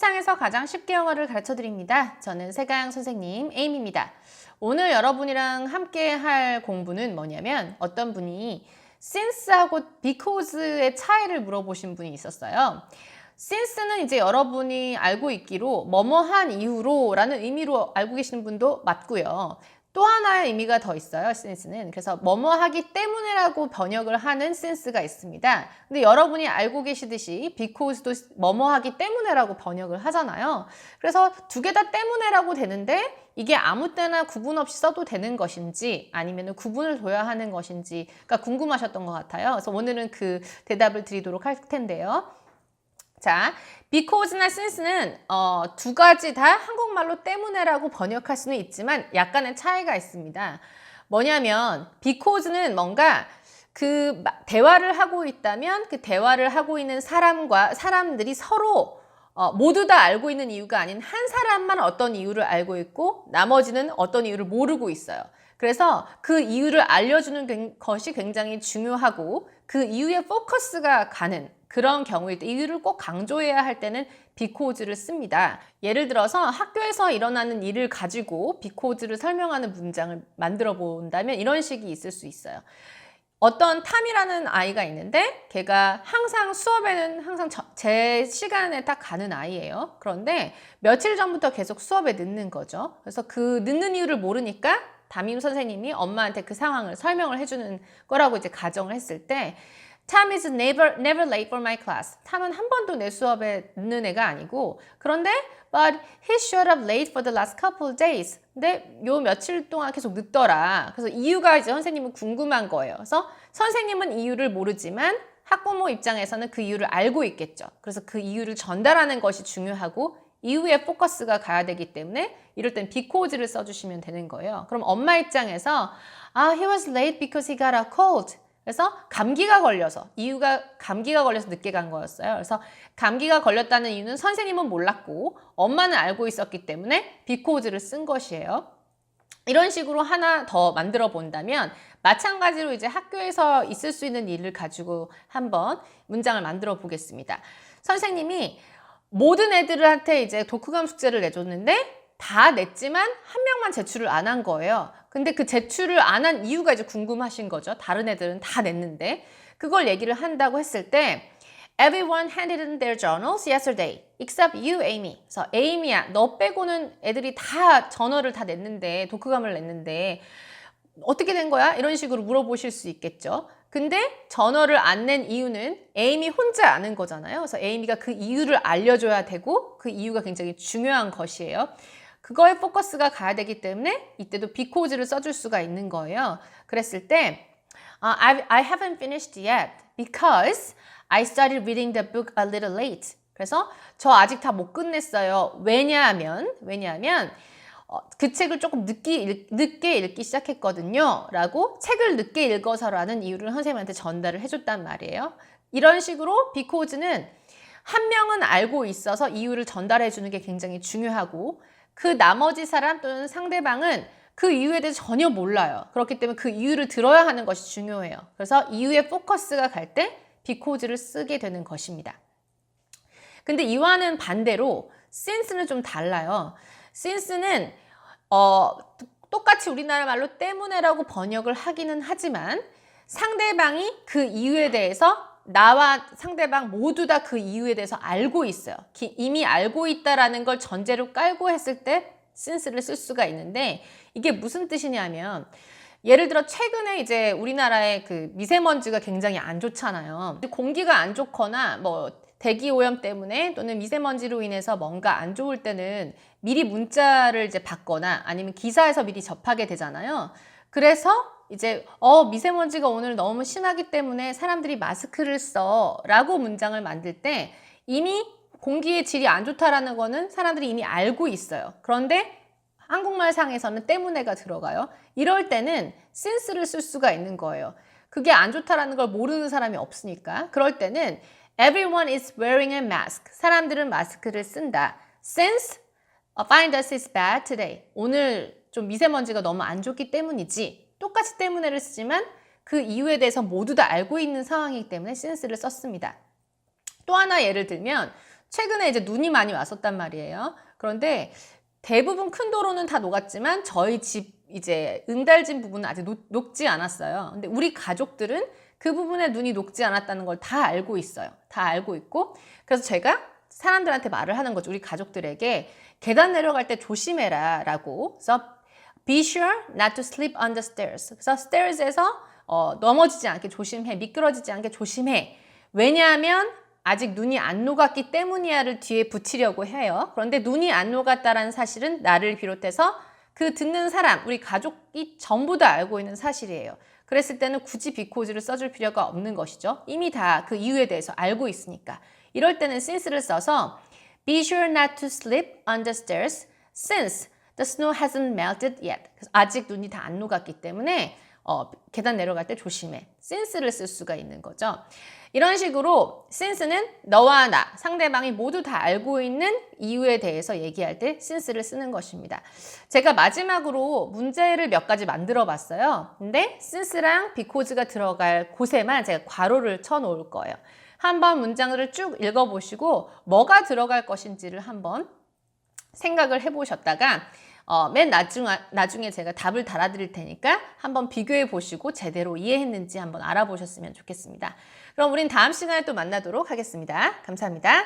세상에서 가장 쉽게 영어를 가르쳐 드립니다. 저는 세가영 선생님 에임입니다. 오늘 여러분이랑 함께 할 공부는 뭐냐면 어떤 분이 since하고 because의 차이를 물어보신 분이 있었어요. since는 이제 여러분이 알고 있기로 뭐뭐한 이유로 라는 의미로 알고 계시는 분도 맞고요. 또 하나의 의미가 더 있어요. since는. 그래서 뭐뭐하기 때문에라고 번역을 하는 since가 있습니다. 근데 여러분이 알고 계시듯이 because도 뭐뭐하기 때문에라고 번역을 하잖아요. 그래서 두 개 다 때문에라고 되는데 이게 아무 때나 구분 없이 써도 되는 것인지 아니면 구분을 둬야 하는 것인지가 궁금하셨던 것 같아요. 그래서 오늘은 그 대답을 드리도록 할 텐데요. 자, because나 since는 두 가지 다 한국말로 때문에라고 번역할 수는 있지만 약간의 차이가 있습니다. 뭐냐면 because는 뭔가 그 대화를 하고 있다면 그 대화를 하고 있는 사람들이 서로 모두 다 알고 있는 이유가 아닌 한 사람만 어떤 이유를 알고 있고 나머지는 어떤 이유를 모르고 있어요. 그래서 그 이유를 알려주는 것이 굉장히 중요하고 그 이유에 포커스가 가는 그런 경우일 때 이유를 꼭 강조해야 할 때는 because를 씁니다. 예를 들어서 학교에서 일어나는 일을 가지고 because를 설명하는 문장을 만들어 본다면 이런 식이 있을 수 있어요. 어떤 탐이라는 아이가 있는데 걔가 항상 수업에는 항상 제 시간에 딱 가는 아이예요. 그런데 며칠 전부터 계속 수업에 늦는 거죠. 그래서 그 늦는 이유를 모르니까 담임 선생님이 엄마한테 그 상황을 설명을 해주는 거라고 이제 가정을 했을 때 Tom is never late for my class. 탐은 한 번도 내 수업에 늦는 애가 아니고 그런데 but he showed up late for the last couple of days. 근데 요 며칠 동안 계속 늦더라. 그래서 이유가 이제 선생님은 궁금한 거예요. 그래서 선생님은 이유를 모르지만 학부모 입장에서는 그 이유를 알고 있겠죠. 그래서 그 이유를 전달하는 것이 중요하고 이유에 포커스가 가야 되기 때문에 이럴 땐 because를 써주시면 되는 거예요. 그럼 엄마 입장에서 he was late because he got a cold. 그래서 감기가 걸려서 이유가 감기가 걸려서 늦게 간 거였어요. 그래서 감기가 걸렸다는 이유는 선생님은 몰랐고 엄마는 알고 있었기 때문에 because를 쓴 것이에요. 이런 식으로 하나 더 만들어 본다면 마찬가지로 이제 학교에서 있을 수 있는 일을 가지고 한번 문장을 만들어 보겠습니다. 선생님이 모든 애들한테 이제 독후감 숙제를 내줬는데 다 냈지만 한 명만 제출을 안 한 거예요. 근데 그 제출을 안 한 이유가 이제 궁금하신 거죠. 다른 애들은 다 냈는데 그걸 얘기를 한다고 했을 때 Everyone handed in their journals yesterday except you, Amy. 그래서 에이미야, 너 빼고는 애들이 다 저널을 다 냈는데 독후감을 냈는데 어떻게 된 거야? 이런 식으로 물어보실 수 있겠죠. 근데 저널을 안 낸 이유는 에이미 혼자 아는 거잖아요. 그래서 에이미가 그 이유를 알려줘야 되고 그 이유가 굉장히 중요한 것이에요. 그거에 포커스가 가야 되기 때문에 이때도 because를 써줄 수가 있는 거예요. 그랬을 때 I haven't finished yet because I started reading the book a little late. 그래서 저 아직 다 못 끝냈어요. 왜냐하면 그 책을 조금 늦게 읽기 시작했거든요. 라고 책을 늦게 읽어서라는 이유를 선생님한테 전달을 해줬단 말이에요. 이런 식으로 because는 한 명은 알고 있어서 이유를 전달해 주는 게 굉장히 중요하고 그 나머지 사람 또는 상대방은 그 이유에 대해서 전혀 몰라요. 그렇기 때문에 그 이유를 들어야 하는 것이 중요해요. 그래서 이유에 포커스가 갈 때 because를 쓰게 되는 것입니다. 근데 이와는 반대로 since는 좀 달라요. since는 똑같이 우리나라 말로 때문에라고 번역을 하기는 하지만 상대방이 그 이유에 대해서 나와 상대방 모두 다 그 이유에 대해서 알고 있어요. 이미 알고 있다라는 걸 전제로 깔고 했을 때 since를 쓸 수가 있는데 이게 무슨 뜻이냐면 예를 들어 최근에 이제 우리나라의 그 미세먼지가 굉장히 안 좋잖아요. 공기가 안 좋거나 뭐 대기 오염 때문에 또는 미세먼지로 인해서 뭔가 안 좋을 때는 미리 문자를 이제 받거나 아니면 기사에서 미리 접하게 되잖아요. 그래서 이제 미세먼지가 오늘 너무 심하기 때문에 사람들이 마스크를 써 라고 문장을 만들 때 이미 공기의 질이 안 좋다라는 거는 사람들이 이미 알고 있어요. 그런데 한국말 상에서는 때문에가 들어가요. 이럴 때는 since를 쓸 수가 있는 거예요. 그게 안 좋다라는 걸 모르는 사람이 없으니까. 그럴 때는 Everyone is wearing a mask. 사람들은 마스크를 쓴다. Since find us is bad today. 오늘 좀 미세먼지가 너무 안 좋기 때문이지. 똑같이 때문에를 쓰지만 그 이유에 대해서 모두 다 알고 있는 상황이기 때문에 since를 썼습니다. 또 하나 예를 들면 최근에 이제 눈이 많이 왔었단 말이에요. 그런데 대부분 큰 도로는 다 녹았지만 저희 집 이제 응달진 부분은 아직 녹지 않았어요. 근데 우리 가족들은 그 부분에 눈이 녹지 않았다는 걸 다 알고 있어요. 다 알고 있고, 그래서 제가 사람들한테 말을 하는 거죠. 우리 가족들에게 계단 내려갈 때 조심해라 라고. 그래서 be sure not to slip on the stairs. 그래서 stairs에서 넘어지지 않게 조심해. 미끄러지지 않게 조심해. 왜냐하면 아직 눈이 안 녹았기 때문이야를 뒤에 붙이려고 해요. 그런데 눈이 안 녹았다라는 사실은 나를 비롯해서 그 듣는 사람, 우리 가족이 전부 다 알고 있는 사실이에요. 그랬을 때는 굳이 because를 써줄 필요가 없는 것이죠. 이미 다 그 이유에 대해서 알고 있으니까. 이럴 때는 since를 써서 be sure not to slip on the stairs since the snow hasn't melted yet. 아직 눈이 다 안 녹았기 때문에 계단 내려갈 때 조심해. since를 쓸 수가 있는 거죠. 이런 식으로 since는 너와 나, 상대방이 모두 다 알고 있는 이유에 대해서 얘기할 때 since를 쓰는 것입니다. 제가 마지막으로 문제를 몇 가지 만들어 봤어요. 근데 since랑 because가 들어갈 곳에만 제가 괄호를 쳐 놓을 거예요. 한번 문장을 쭉 읽어보시고 뭐가 들어갈 것인지를 한번 생각을 해보셨다가 맨 나중에 제가 답을 달아드릴 테니까 한번 비교해 보시고 제대로 이해했는지 한번 알아보셨으면 좋겠습니다. 그럼 우린 다음 시간에 또 만나도록 하겠습니다. 감사합니다.